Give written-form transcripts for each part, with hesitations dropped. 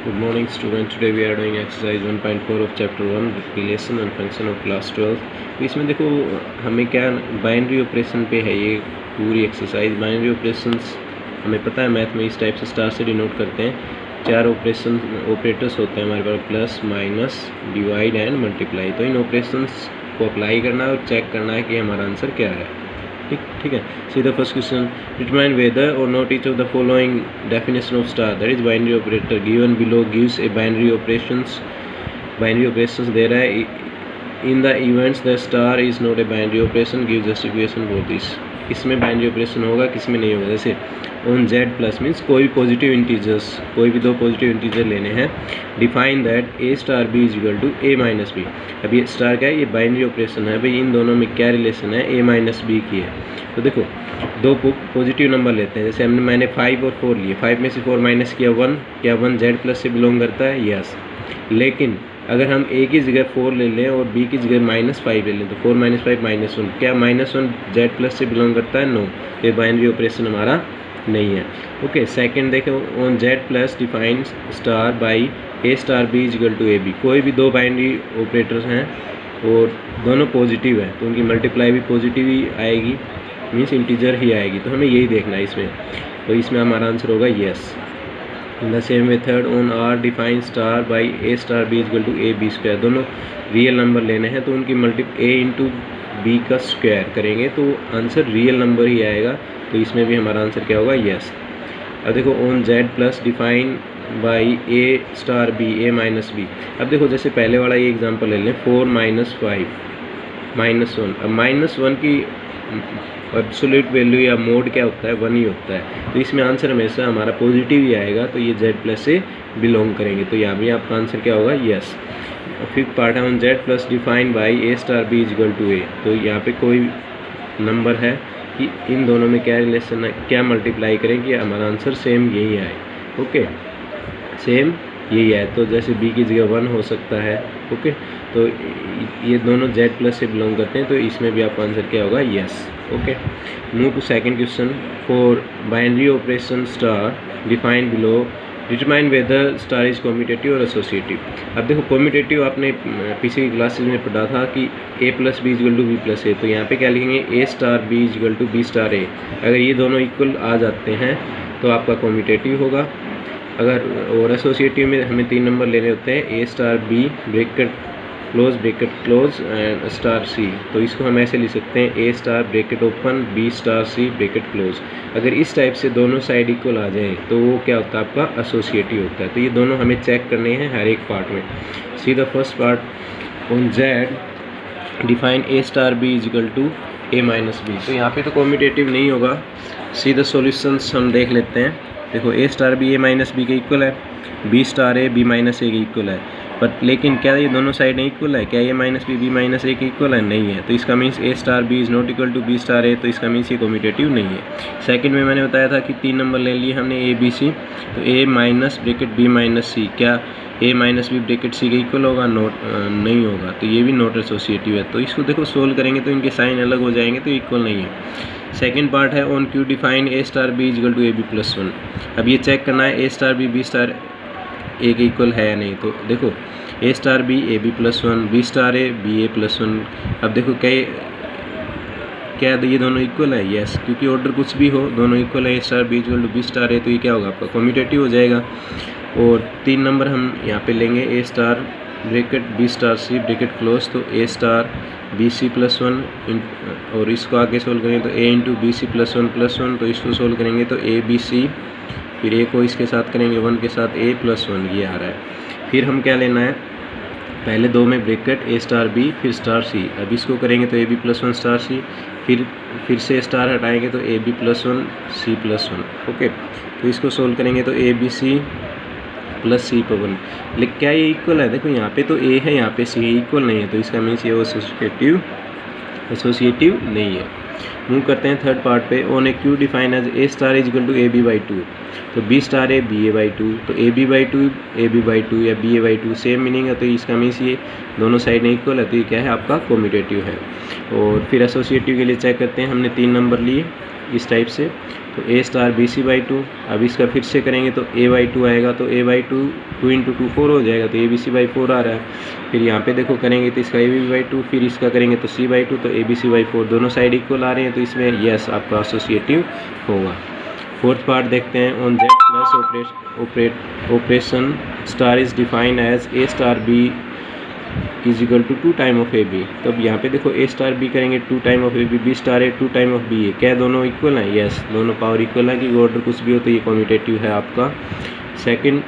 Good morning student. Today we are doing exercise 1.4 of chapter 1 relation and function of class 12. तो इसमें देखो हमें क्या बाइनरी ऑपरेशन पे है ये पूरी एक्सरसाइज। बाइनरी ऑपरेशंस हमें पता है मैथ में इस टाइप से स्टार से डिनोट करते हैं। चार ऑपरेटर्स होते हैं हमारे पास, plus minus divide and multiply. तो इन ऑपरेशंस को अप्लाई करना है और चेक करना है कि हमारा आंसर क्या है। ठीक है। See the first question, determine whether or not each of the following definition of star, that is binary operator given below gives a binary operations दे रहा है। In the events the star is not a binary operation, give justification for this. इसमें binary operation होगा, किसमें नहीं होगा। जैसे on Z plus means कोई भी पॉजिटिव इंटीजर्स, कोई भी दो पॉजिटिव इंटीजर लेने हैं। Define that A star B is equal to A minus B. अब ये स्टार क्या है, ये बाइनरी ऑपरेशन है। भाई इन दोनों में क्या रिलेशन है, ए माइनस बी की है। तो देखो दो पॉजिटिव नंबर लेते हैं। जैसे मैंने 5 और 4 लिए, 5 में से 4 माइनस किया 1, क्या 1 जेड प्लस से बिलोंग करता है? यस। लेकिन अगर हम ए की जगह 4 ले लें और बी की जगह -5 ले लें तो 4 - 5 -1, क्या -1 जेड प्लस से बिलोंग करता है? नो। ये बाइनरी ऑपरेशन हमारा नहीं है। ओके, सेकंड देखो, on Z plus define star by A star B is equal to A B. कोई भी दो बाइनरी ऑपरेटर्स हैं और दोनों पॉजिटिव हैं तो उनकी मल्टीप्लाई भी पॉजिटिव ही आएगी, मीन्स इंटीजर ही आएगी। तो हमें यही देखना है इसमें। तो इसमें हमारा आंसर होगा yes. In the same method on R define star by A star B is equal to A B square. दोनों रियल नंबर लेने हैं तो उनकी ए इंटू बी का स्क्वायर करेंगे तो आंसर रियल नंबर ही आएगा। तो इसमें भी हमारा आंसर क्या होगा? यस। अब देखो on Z plus define by A star B A minus B. अब देखो जैसे पहले वाला ये एग्जांपल ले लें, 4 - 5 -1। अब -1 की एब्सोल्यूट वैल्यू या मोड क्या होता है? 1 ही होता है। तो इसमें आंसर हमेशा हमारा पॉजिटिव ही आएगा, तो ये जेड प्लस से बिलोंग करेंगे। तो यहाँ भी आपका आंसर क्या होगा? यस। फिफ्थ पार्ट है on Z plus define by A star B is equal to a. तो यहाँ पे कोई नंबर है कि इन दोनों में क्या रिलेशन है, क्या मल्टीप्लाई करें कि हमारा आंसर सेम यही आए। ओके, सेम यही है। तो जैसे बी की जगह 1 हो सकता है। ओके, तो ये दोनों जेड प्लस से बिलोंग करते हैं, तो इसमें भी आपका आंसर क्या होगा? Yes. Okay, move to second question. For binary operation star define below, determine whether star is commutative और एसोसिएटिव। अब देखो कॉम्यूटेटिव आपने पीछे की क्लासेस में पढ़ा था कि a plus b equal to b plus a. तो यहाँ पे क्या लिखेंगे? A star b equal to b star a. अगर ये दोनों इक्वल आ जाते हैं तो आपका कॉम्यूटेटिव होगा। अगर और एसोसिएटिव में हमें 3 नंबर लेने होते हैं, a star b bracket close and star c. तो इसको हम ऐसे लिख सकते हैं, a star bracket open b star c bracket close. अगर इस टाइप से दोनों साइड इक्वल आ जाए तो वो क्या होता है? आपका एसोसिएटिव होता है। तो ये दोनों हमें चेक करने हैं हर एक पार्ट में। See the first part on Z define A star B is equal to A minus B. तो यहाँ पे तो कॉम्यूटेटिव नहीं होगा। सी द सॉल्यूशंस हम देख लेते हैं। देखो ए स्टार बी ए माइनस बी के इक्वल है, b star A b minus a के इक्वल है। बट लेकिन क्या ये दोनों साइड इक्वल है? क्या ए माइनस बी माइनस ए के इक्वल है? नहीं है। तो इसका means a star b is not equal to b star a. तो इसका मीन्स ये कॉम्यूटेटिव नहीं है। सेकंड में मैंने बताया था कि 3 नंबर ले लिए हमने ए बी सी। तो A minus bracket B minus C, क्या ए माइनस बी ब्रैकेट सी के इक्वल होगा? नहीं होगा। तो ये भी नॉट एसोसिएटिव है। तो इसको देखो सोल्व करेंगे तो इनके साइन अलग हो जाएंगे, तो इक्वल नहीं है। सेकेंड पार्ट है on Q define A star B is equal to A B plus 1। अब ये चेक करना है a star B star a के इक्वल है या नहीं। तो देखो ए star B A B plus 1, b star A B a plus 1। अब देखो क्या ये दोनों इक्वल है? यस, क्योंकि ऑर्डर कुछ भी हो दोनों इक्वल है। A star B equal to b star a, तो ये क्या होगा? आपका कॉम्यूटेटिव हो जाएगा। और 3 नंबर हम यहाँ पे लेंगे, ए star bracket B star c bracket close. तो ए स्टार बी सी प्लस 1 और इसको आगे सोल्व करेंगे तो ए इंटू बी सी प्लस 1 तो इसको सोल्व करेंगे तो ए बी सी, फिर ए को इसके साथ करेंगे 1 के साथ ए प्लस 1, ये आ रहा है। फिर हम क्या लेना है? पहले 2 में ब्रैकेट ए स्टार बी फिर स्टार सी। अब इसको करेंगे तो A B plus 1 star C, फिर से स्टार हटाएंगे तो A B plus 1 C plus 1। Okay, तो इसको सोल्व करेंगे तो ए बी सी प्लस सी पर 1। लेकिन क्या ये इक्वल है? देखो यहाँ पे तो ए है, यहाँ पे सी है, इक्वल नहीं है। तो इसका मीन्स ये एसोसिएटिव नहीं है। मूव करते हैं थर्ड पार्ट पे। On a Q define as A star is equal to A B by 2। तो B star A B A by 2। तो A B by 2 A B by 2 या B A by 2 same meaning है। तो इसका means ये दोनों side equal है, तो ये क्या है? आपका कॉम्यूटेटिव है। और फिर एसोसिएटिव के लिए चेक करते हैं। हमने 3 नंबर लिए, इस टाइप से। तो ए स्टार बी सी बाई 2, अब इसका फिर से करेंगे तो ए बाई 2 आएगा, तो ए बाई 2 2 इंटू 2 4 हो जाएगा, तो ए बी सी बाई 4 आ रहा है। फिर यहाँ पे देखो करेंगे तो इसका ए बी बाई 2, फिर इसका करेंगे तो सी बाई 2, तो ए बी सी बाई 4 दोनों साइड इक्वल आ रहे हैं, तो इसमें यस आपका एसोसिएटिव होगा। फोर्थ पार्ट देखते हैं। On Z plus operation star is defined as A star B is equal to 2 time of A B. तो अब यहाँ पे देखो ए स्टार बी करेंगे 2 time of A b, b star a 2 time of b ए, क्या दोनों इक्वल हैं? Yes, दोनों पावर इक्वल है कि ऑर्डर कुछ भी हो तो ये कम्यूटेटिव है आपका। Second,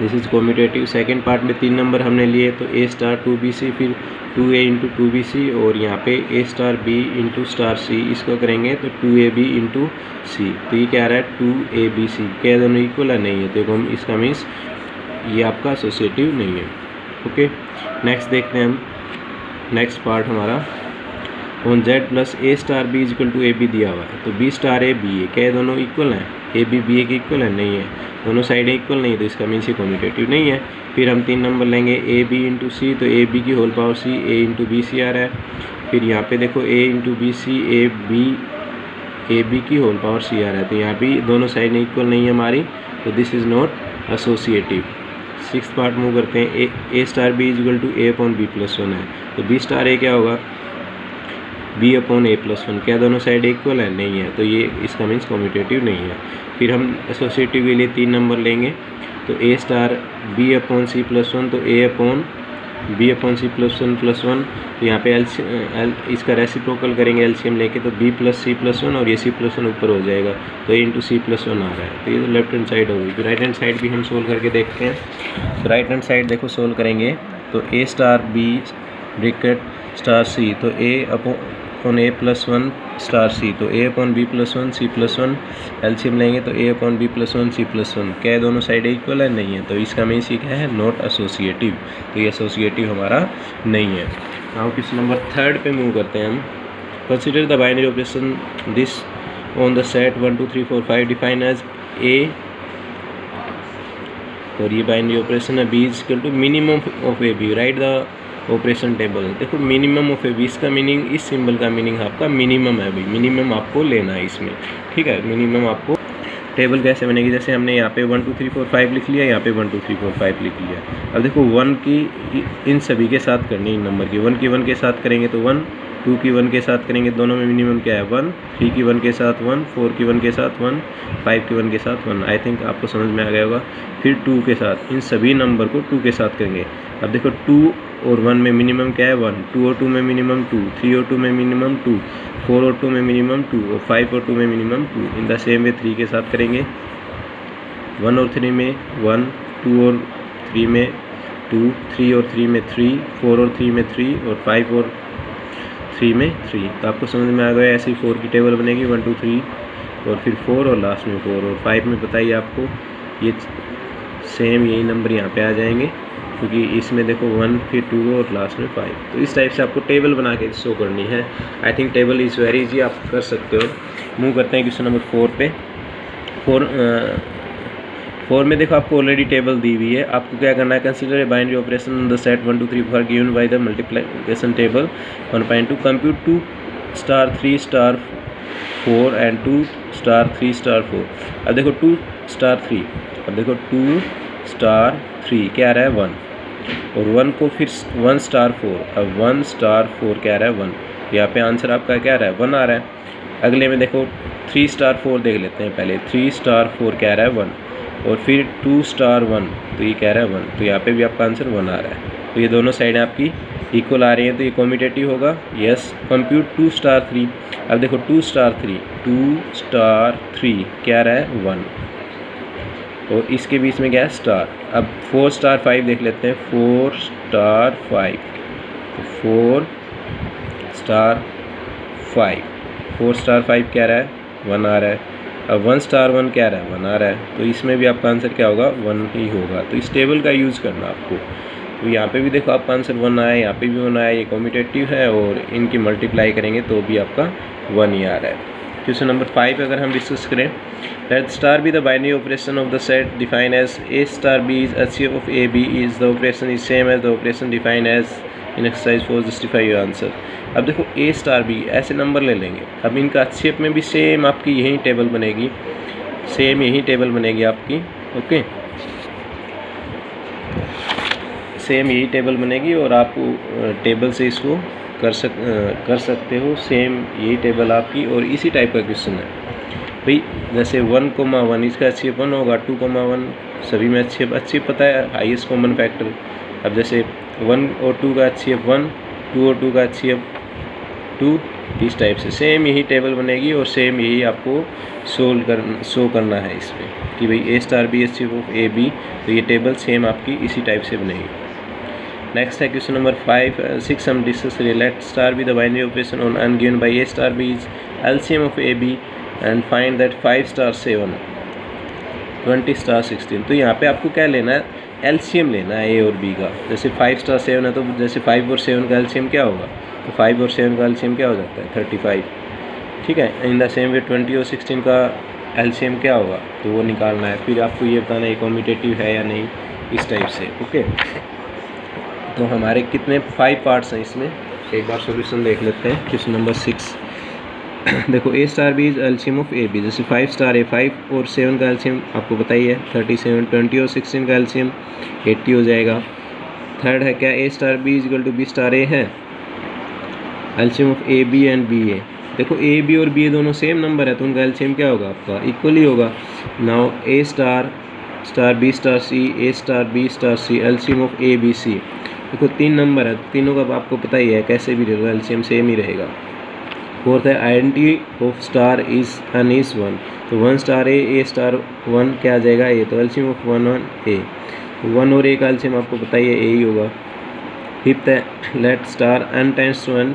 this is commutative. Second part में 3 नंबर हमने लिए, तो ए स्टार 2 बी सी, फिर 2 ए इंटू 2 बी सी, और यहाँ पे a star B into star c, इसको करेंगे तो 2 ए बी इंटू सी। तो ये क्या आ रहा है? 2 ए बी सी, क्या दोनों इक्वल है? नहीं है, तो हम इसका मीन्स ये आपका एसोसिएटिव नहीं है। ओके, नेक्स्ट देखते हैं हम। नेक्स्ट पार्ट हमारा on Z plus A star B is equal to A B दिया हुआ है, तो बी स्टार ए बी ए, क्या दोनों इक्वल हैं? ए बी बी ए के इक्वल है? नहीं है, दोनों साइडें इक्वल नहीं है, तो इसका मीन्स ये कम्यूटेटिव नहीं है। फिर हम 3 नंबर लेंगे ए बी इंटू सी, तो ए बी की whole power c, a into b c आ रहा है। फिर यहाँ पे देखो a into b c, a b की होल पावर सी आ रहा है, तो यहाँ भी दोनों साइडें इक्वल नहीं है हमारी, तो this is not associative. 6th part move करते हैं। A star B is equal to a upon b plus 1 है, तो बी स्टार ए क्या होगा? बी अपॉन ए प्लस 1, क्या दोनों साइड इक्वल है? नहीं है, तो ये इसका मीन्स कम्यूटेटिव नहीं है। फिर हम एसोसिएटिव के लिए 3 नंबर लेंगे, तो ए star b upon c plus 1, तो a upon b upon c plus 1, तो यहाँ पे इसका रेसिप्रोकल करेंगे एलसीएम लेके, तो बी प्लस सी प्लस 1 और ये सी प्लस 1 ऊपर हो जाएगा, तो ए इंटू सी प्लस 1 आ रहा है, तो ये तो लेफ्ट हैंड साइड होगी। फिर राइट हैंड साइड भी हम सोल्व करके देखते हैं। तो राइट हैंड साइड देखो सोल्व करेंगे, तो ए star b bracket star c, तो a upon a plus 1 star c, तो a upon b plus 1 C plus 1, LCM लेंगे तो a upon b plus 1 C plus 1, क्या है दोनों साइड इक्वल है? नहीं है, तो इसका मीन्स ये क्या है? नॉट एसोसिएटिव, तो ये एसोसिएटिव हमारा नहीं है। नाउ क्वेश्चन नंबर 3 पे मूव करते हैं हम। Consider the binary operation this on the set 1 2 3 4 5 define as A, और ये बाइनरी ऑपरेशन है B is equal to minimum of A B, right the operation table. देखो मिनिमम ऑफ ए बी, इसका meaning, इस symbol का meaning आपका minimum है भाई, मिनिमम आपको लेना है इसमें, ठीक है। मिनिमम आपको टेबल कैसे बनेगी? जैसे हमने यहाँ पे 1 2 3 4 5 लिख लिया, यहाँ पे 1 2 3 4 5 लिख लिया। अब देखो 1 की इन सभी के साथ करनी है, नंबर की 1 की 1 के साथ करेंगे तो 1, 2 की 1 के साथ करेंगे, दोनों में मिनिमम क्या है? 1, 3 की 1 के साथ 1, 4 की 1 के साथ 1, 5 की 1 के साथ 1। आई थिंक आपको समझ में आ गया होगा। फिर 2 के साथ, इन सभी नंबर को 2 के साथ करेंगे। अब देखो 2 और 1 में मिनिमम क्या है? 1, 2 और 2 में मिनिमम 2, 3 और 2 में मिनिमम 2, 4 और 2 में मिनिमम 2, और 5 और 2 में मिनिमम 2। इन द सेम वे 3 के साथ करेंगे, 1 और 3 में 1, 2 और 3 में 2, 3 और 3 में 3, 4 और 3 में 3, और 5 और 3 में 3। तो आपको समझ में आ गया, ऐसी 4 की टेबल बनेगी, 1 2 3 और फिर 4 और लास्ट में 4, और 5 में बताइए आपको ये सेम यही नंबर यहाँ पे आ जाएंगे, क्योंकि इसमें देखो 1 फिर 2 और लास्ट में 5। तो इस टाइप से आपको टेबल बना के शो करनी है। I think table is very easy, आप कर सकते हो। मूव करते हैं क्वेश्चन नंबर 4 पे। 4 में देखो आपको ऑलरेडी टेबल दी हुई है, आपको क्या करना है? Consider a binary operation on the set 1 2 3 4 given by the multiplication table 1.2, compute 2 star 3 star 4 and 2 star 3 star 4। अब देखो 2 स्टार 3, अब देखो 2 स्टार 3 क्या आ रहा है? 1, और 1 को फिर 1 स्टार 4, अब 1 स्टार 4 क्या आ रहा है? 1। यहाँ पे आंसर आपका क्या आ रहा है? 1 आ रहा है। अगले में देखो 3 स्टार 4 देख लेते हैं पहले, 3 स्टार 4 क्या आ रहा है? 1, और फिर 2 स्टार 1, तो ये कह रहा है 1, तो यहाँ पे भी आपका आंसर 1 आ रहा है। तो ये दोनों साइडें आपकी इक्वल आ रही हैं, तो ये कम्यूटेटिव होगा। Yes, compute 2 star 3। अब देखो 2 स्टार 3 क्या आ रहा है? 1, और इसके बीच में क्या है? स्टार। अब 4 स्टार 5 देख लेते हैं, 4 स्टार 5, तो 4 स्टार 5, 4 स्टार 5 क्या आ रहा है? 1 आ रहा है। अब 1 स्टार 1 क्या आ रहा है? 1 आ रहा है, तो इसमें भी आपका आंसर क्या होगा? 1 ही होगा। तो इस टेबल का यूज़ करना आपको। तो यहाँ पे भी देखो आपका आंसर 1 आया, यहाँ पे भी 1 आया, ये कम्यूटेटिव है, और इनकी मल्टीप्लाई करेंगे तो भी आपका 1 ही आ रहा है। क्वेश्चन नंबर 5 अगर हम डिस्कस करें, let star B the binary operation of the set define as A star B is HCF of A B is the operation is same as the operation define as in exercise 4 justify your answer. अब देखो ए star B ऐसे number ले लेंगे। अब इनका shape में भी same आपकी यही टेबल बनेगी, सेम यही टेबल बनेगी आपकी। ओके, सेम यही टेबल बनेगी और आप टेबल से इसको कर सकते हो। सेम यही टेबल आपकी और इसी टाइप का क्वेश्चन है भाई। जैसे 1,1 इसका HCF 1 होगा, 2,1 सभी में HCF पता है, हाईएस्ट कॉमन फैक्टर। अब जैसे 1 और 2 का HCF 1, 2 और 2 का HCF 2, इस टाइप से सेम यही टेबल बनेगी और सेम यही आपको शो करना है इसमें कि भाई a star b HCF of A B. तो ये टेबल सेम आपकी इसी टाइप से बनेगी। नेक्स्ट है क्वेश्चन नंबर 6 हम डिस्कस करें। Let star B the binary operation on N given by A star B is LCM of A B and find that 5 star 7 20 star 16। तो यहाँ पे आपको क्या लेना है, LCM लेना है ए और बी का। जैसे 5 स्टार 7 है तो जैसे 5 और 7 का LCM क्या होगा, तो 5 और 7 का LCM क्या हो जाता है 35, ठीक है। इन द सेम वे 20 और 16 का LCM क्या होगा, तो वो निकालना है। फिर आपको ये बताना है कॉम्यूटेटिव है या नहीं, इस टाइप से। ओके, तो हमारे कितने 5 पार्ट्स हैं इसमें, एक बार सॉल्यूशन देख लेते हैं। क्वेश्चन नंबर 6 देखो ए star B is LCM of A b. जैसे 5 स्टार ए 5 और 7 का LCM आपको बताइए 37, 20 और 16 का LCM 80 हो जाएगा। थर्ड है क्या a star B is equal to b star a है, LCM of A B and b a. देखो ए बी और बी ए दोनों सेम नंबर है तो उनका LCM क्या होगा आपका, इक्वल ही होगा। Now A star B star C, A star B star C, LCM of A B C. देखो 3 नंबर है, तीनों का आपको पता ही है कैसे भी रहेगा LCM सेम ही रहेगा। फोर्थ है identity of star is an is 1। तो 1 स्टार ए स्टार 1 क्या आ जाएगा ए, तो LCM ऑफ 1 1 ए। 1 और ए का LCM आपको बताइए ए ही होगा। फिफ्थ है let star n tends to n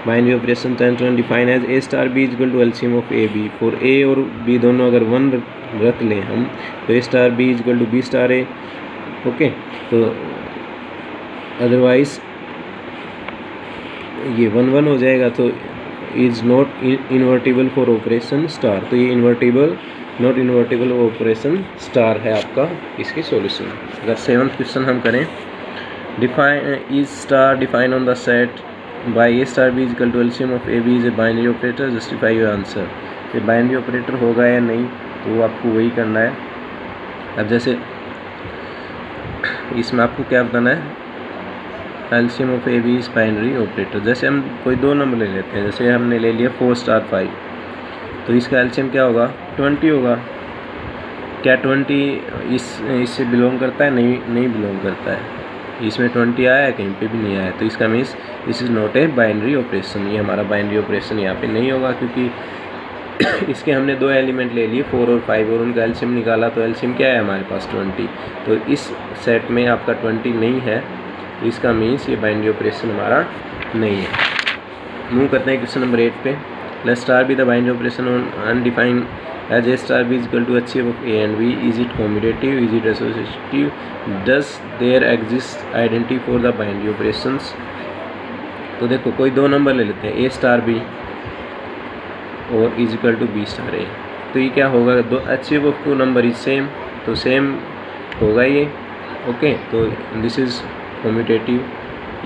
binary operation tends to n define as A star B is equal to LCM of A b. For a और बी दोनों अगर 1 रख लें हम तो ए star B is equal to b star a. Okay, तो otherwise ये 1 1 हो जाएगा। तो is not invertible for operation star, तो ये नॉट इन्वर्टिबल ऑपरेशन स्टार है आपका इसकी सॉल्यूशन। अगर 7th क्वेश्चन हम करें, define is star define on the set by A star B is equal to LCM of A B is a binary operator, justify your answer. ये binary operator होगा या नहीं तो वो आपको वही करना है। अब जैसे इसमें आपको क्या बताना है, LCM of A B is binary operator. जैसे हम कोई 2 नंबर ले लेते हैं, जैसे हमने ले लिया 4 स्टार 5, तो इसका LCM क्या होगा 20 होगा। क्या 20 इससे बिलोंग करता है, नहीं बिलोंग करता है। इसमें 20 आया है, कहीं पे भी नहीं आया, तो इसका means this is not a binary operation. ये हमारा बाइनरी ऑपरेशन यहाँ पे नहीं होगा क्योंकि इसके हमने 2 एलिमेंट ले लिए 4 और 5 और उनका LCM निकाला, तो LCM क्या है हमारे पास 20। तो इस सेट में आपका 20 नहीं है, तो इसका मीन्स ये बाइनरी ऑपरेशन हमारा नहीं है। मूव करते हैं क्वेश्चन नंबर 8 पे। Let star B the binary operation on undefined as A star B is equal to HCF of a and b. Is it commutative, is it associative, does there exist identity for the binary operations. तो देखो कोई 2 number ले लेते हैं a star b और is equal to b star a. तो ये क्या होगा, HCF of 2 number is same, तो सेम होगा ये। ओके, तो this is commutative,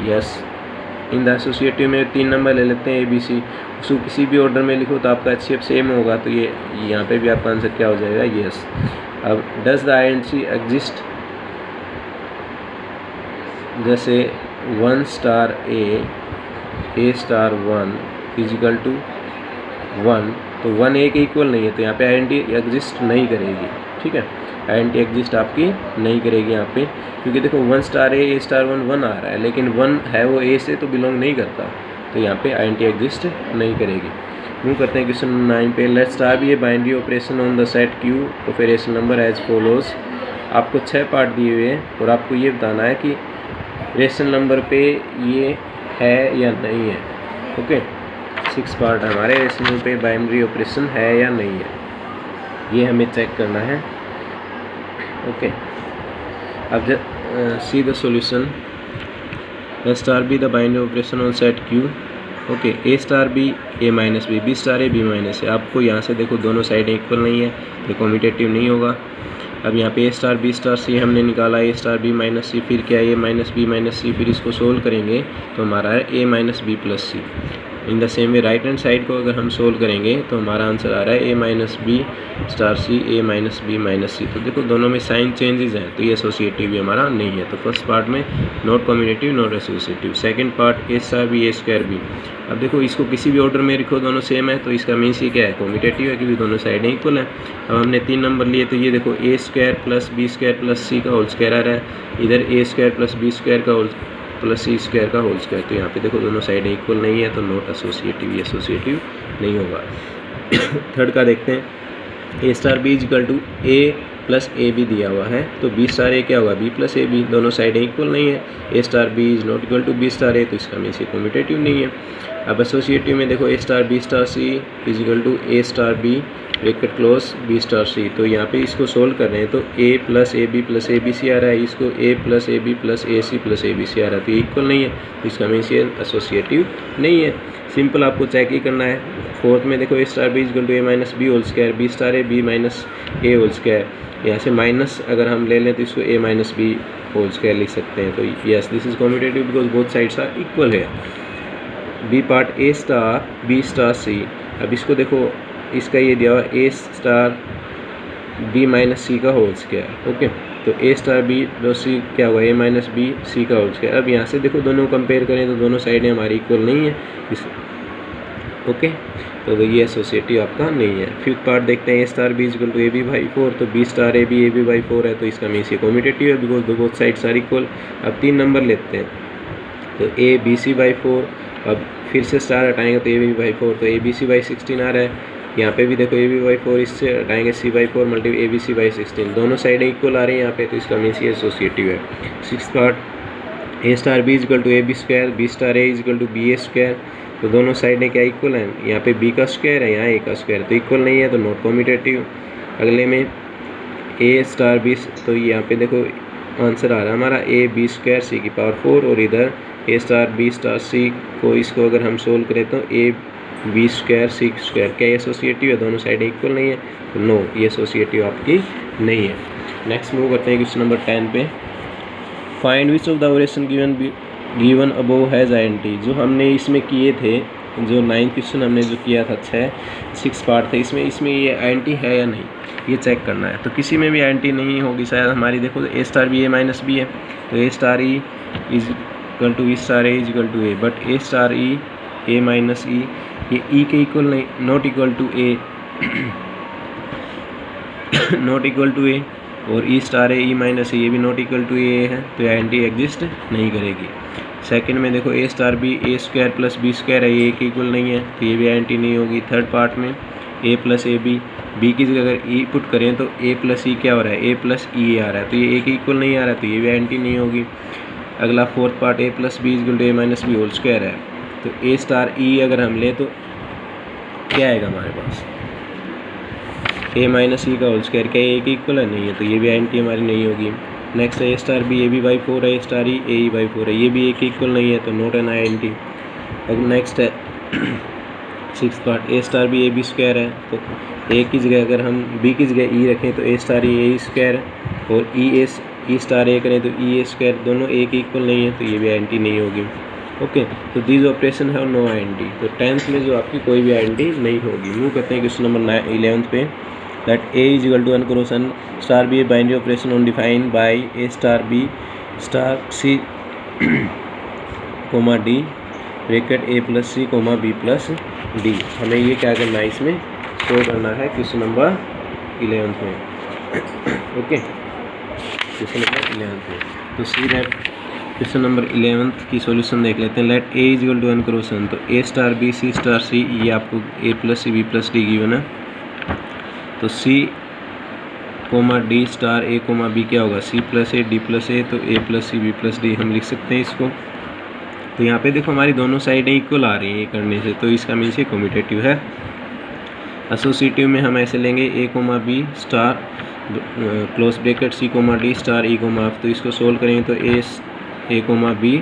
yes. In the associative में 3 नंबर ले लेते हैं ए बी सी, उसको किसी भी ऑर्डर में लिखो तो आपका HCF सेम होगा, तो ये यहाँ पे भी आपका आंसर क्या हो जाएगा, यस। अब डज द आइडेंटिटी एग्जिस्ट, जैसे 1 star A star 1 is equal to 1, तो 1 ए के इक्वल नहीं है, तो यहाँ पे आइडेंटिटी एग्जिस्ट नहीं करेगी, ठीक है। आइडेंटिटी एग्जिस्ट आपकी नहीं करेगी यहाँ पे, क्योंकि देखो 1 स्टार ए स्टार 1 1 आ रहा है, लेकिन 1 है वो ए से तो बिलोंग नहीं करता, तो यहाँ पे आइडेंटिटी एग्जिस्ट नहीं करेगी। मूव करते हैं क्वेश्चन 9 पे। Let star B a binary operation on the set Q of a rational number as follows. आपको 6 पार्ट दिए हुए हैं और आपको ये बताना है कि रेशनल नंबर पे ये है या नहीं है। ओके, 6 पार्ट हमारे रेशनल पे बाइनरी ऑपरेशन है या नहीं है, ये हमें चेक करना है। ओके, अब see the solution. Let star B the binary operation on set Q. Okay, a star B A minus b star A b minus a. आपको यहाँ से देखो दोनों साइड इक्वल नहीं है, तो कॉम्यूटेटिव नहीं होगा। अब यहाँ पे a star B star c हमने निकाला, a star b minus c, फिर क्या है a minus b minus c, फिर इसको सोल्व करेंगे तो हमारा है a minus b plus c. In the same way right hand side को अगर हम सोल्व करेंगे तो हमारा आंसर आ रहा है a minus b star C, A minus b minus सी। तो देखो दोनों में साइन चेंजेस हैं, तो ये एसोसिएटिव भी हमारा नहीं है। तो फर्स्ट पार्ट में not commutative not associative. Second part A star B A square B. अब देखो इसको किसी भी ऑर्डर में लिखो दोनों सेम है, तो इसका मीन्स ये क्या है, कम्यूटेटिव है, क्योंकि दोनों साइडें इक्वल हैं। अब हमने 3 नंबर लिए, तो ये देखो a square plus b square plus c का होल स्क्वायर आ रहा है, इधर a square plus b square का होल प्लस सी स्क्वायर का होल स्क्वायर। तो यहाँ पे देखो दोनों साइडें इक्वल नहीं है, तो नॉट एसोसिएटिव, ये एसोसिएटिव नहीं होगा। थर्ड का देखते हैं, a star B equal to a plus a B दिया हुआ है, तो बी स्टार ए क्या होगा, बी प्लस ए बी। दोनों साइडें इक्वल नहीं है, a star B is not equal to b star a, तो इसका मीन्स ये कम्यूटेटिव नहीं है। अब एसोसिएटिव में देखो ए star B star c is equal to a star b bracket close b star c. तो यहाँ पे इसको सोल्व कर रहे हैं, तो a plus a B c आ रहा है, इसको a plus a B plus a c plus a B c आ रहा है, तो ये इक्वल नहीं है, तो इसका मीन्स ये एसोसिएटिव नहीं है। सिंपल आपको चेक ही करना है। फोर्थ में देखो ए star B equal to A minus B whole square, B star A b minus a whole square. यहाँ से माइनस अगर हम ले लें तो इसको a minus B whole square लिख सकते हैं। तो yes this is commutative because both sides are equal है। बी पार्ट ए स्टार बी स्टार सी। अब इसको देखो, इसका ये दिया हुआ a star b minus c का होल स्क्वायर। ओके, तो ए स्टार बी प्लस सी क्या हुआ, ए माइनस बी सी का होल स्क्वायर। अब यहाँ से देखो दोनों कंपेयर करें तो दोनों साइडें हमारी इक्वल नहीं है ओके, तो ये एसोसिएटिव आपका नहीं है। फिफ्थ पार्ट देखते हैं, a star B equal to A B by 4, तो B star A B by 4 है, तो इसका मीन्स ये कम्यूटेटिव है because both sides are equal. अब 3 नंबर लेते हैं, तो ए बी सी बाई 4, अब फिर से स्टार हटाएंगे तो ए बी बाई 4, तो ए बी सी बाई 16 आ रहा है। यहाँ पे भी देखो ए बी बाई 4, इससे हटाएंगे c by 4 multiply a B c by 16, दोनों साइडें इक्वल आ रही हैं यहाँ पे, तो इसका मीन्स ये एसोसिएटिव है। Sixth part, A star B equal to A B square, B star A equal to B A square, तो दोनों साइडें क्या इक्वल हैं, यहाँ पे बी का स्क्वायर है, यहाँ ए का स्क्वायर, तो इक्वल नहीं है, तो नॉट कम्यूटेटिव। अगले में ए स्टार बी, तो यहाँ पे देखो आंसर आ रहा है हमारा ए बी स्क्वायर सी की पावर 4, और इधर A star B star C को, इसको अगर हम सोल्व करें तो ए बी स्क्वायर सी स्क्वायर, क्या ये एसोसिएटिव है, दोनों साइडें इक्वल नहीं है, तो नो ये एसोसिएटिव आपकी नहीं है। नेक्स्ट मूव करते हैं क्वेश्चन नंबर 10 पे। Find which of the operation given above has INT. जो हमने इसमें किए थे, जो 9th क्वेश्चन हमने जो किया था, 6 पार्ट थे, इसमें ये आईएनटी है या नहीं ये चेक करना है। तो किसी में भी आईएनटी नहीं होगी शायद हमारी। देखो तो ए स्टार बी ए माइनस बी है, तो ए star e is equal to e star a is equal to a, but a star e a minus e, ये ई के इक्वल नहीं, not equal to a not equal to a, और e star ए E minus ए, ये भी not equal to ए है, तो INT exist नहीं करेगी। सेकंड में देखो ए star B A square plus b square है, ये ए के इक्वल नहीं है, तो ये भी आईएनटी नहीं होगी। थर्ड पार्ट में ए प्लस ए बी की जगह अगर ई पुट करें तो ए प्लस ई क्या हो रहा है, ए प्लस ई आ रहा है, तो ये ए के इक्वल नहीं आ रहा है, तो ये भी आईएनटी नहीं होगी। अगला fourth part, A plus B equal to A minus B whole square है, तो ए स्टार ई अगर हम ले तो क्या आएगा हमारे पास, ए माइनस ई का होल स्क्वायर, क्या ए के इक्वल है, नहीं है, तो ये भी आईएनटी हमारी नहीं होगी। नेक्स्ट है a star B A B by 4 है, a star e A by 4 है, ये भी ए के इक्वल नहीं है, तो नॉट एन आईएनटी। अब नेक्स्ट है 6th पार्ट, ए स्टार बी ए बी स्क्वायर है, तो ए की जगह अगर हम बी की जगह ई रखें तो ए स्टार ई ए स्क्वायर, और ई स्टार ए करें तो ई ए स्क्वायर, दोनों ए के इक्वल नहीं है, तो ये भी आईएनटी नहीं होगी। ओके, तो दीज ऑपरेशन है नो आईएनटी। तो 10th में जो आपकी कोई भी आईएनटी नहीं होगी। मूव करते हैं क्वेश्चन नंबर 11th पे। That a is equal to N cross N star B a binary operation on defined by A star B star c comma d bracket a plus c comma b plus d. हमें ये क्या करना है, इसमें show करना है question number 11th में। Okay, question number 11th में तो सी रैप क्वेश्चन नंबर 11th की सॉल्यूशन देख लेते हैं। Let a is equal to N cross N, तो ए star b c star c, ये आपको a plus c b plus d given है, तो c comma d star a comma b क्या होगा, c plus a d plus a, तो a plus c b plus d हम लिख सकते हैं इसको। तो यहाँ पे देखो हमारी दोनों साइडें इक्वल आ रही हैं ये करने से, तो इसका मीन्स ये कम्यूटेटिव है। एसोसिएटिव में हम ऐसे लेंगे a comma b star close bracket c comma d star e comma f, तो इसको सोल्व करेंगे तो a comma b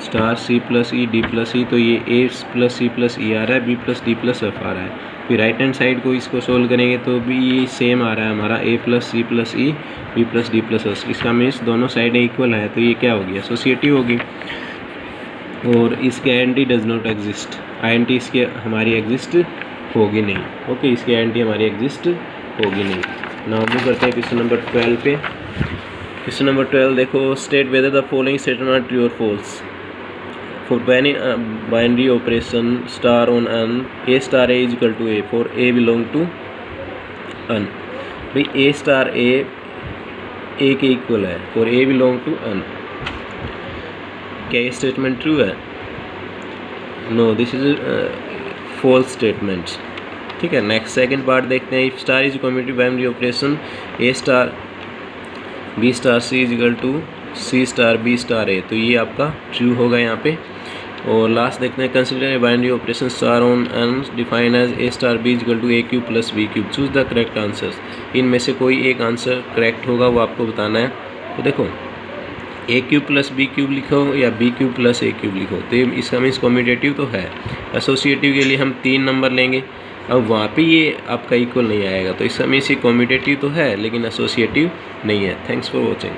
star c plus e d plus e, तो ये ए प्लस सी प्लस ई आ रहा है, b plus d plus f आ रहा है। फिर राइट हैंड साइड को इसको सोल्व करेंगे तो भी ये सेम आ रहा है हमारा a plus c plus e b plus d plus s. इसका मीन्स दोनों साइडें इक्वल है, तो ये क्या होगी, एसोसिएटिव होगी। और इसके anti does not exist, INT इसके हमारी एग्जिस्ट होगी नहीं। ओके, इसकी आईएनटी हमारी एग्जिस्ट होगी नहीं। नाउ मूव करते हैं क्वेश्चन नंबर 12 पे। क्वेश्चन नंबर 12 देखो, state whether the following statement are true और false for binary operation star on N a star a is equal to a for a belong to N. भाई a star a के equal है, for a belong to N. क्या ये statement true है? No, this is false statement. ठीक है, next second part देखते हैं। If star is commutative binary operation a star B star c is equal to c star B star a, तो ये आपका ट्रू होगा यहाँ पे। और लास्ट देखते हैं, consider binary operation star on N define as A star B is equal to A cube plus B cube, choose the correct answers. इनमें से कोई एक आंसर करेक्ट होगा, वो आपको बताना है। तो देखो, ए क्यूब प्लस बी क्यूब लिखो या बी क्यूब प्लस ए क्यूब लिखो, तो इसका मीन्स कम्यूटेटिव तो है। एसोसिएटिव के लिए हम 3 नंबर लेंगे, अब वहाँ पे ये आपका इक्वल नहीं आएगा, तो इसका मीन्स ये कम्यूटेटिव तो है लेकिन एसोसिएटिव नहीं है। Thanks for watching.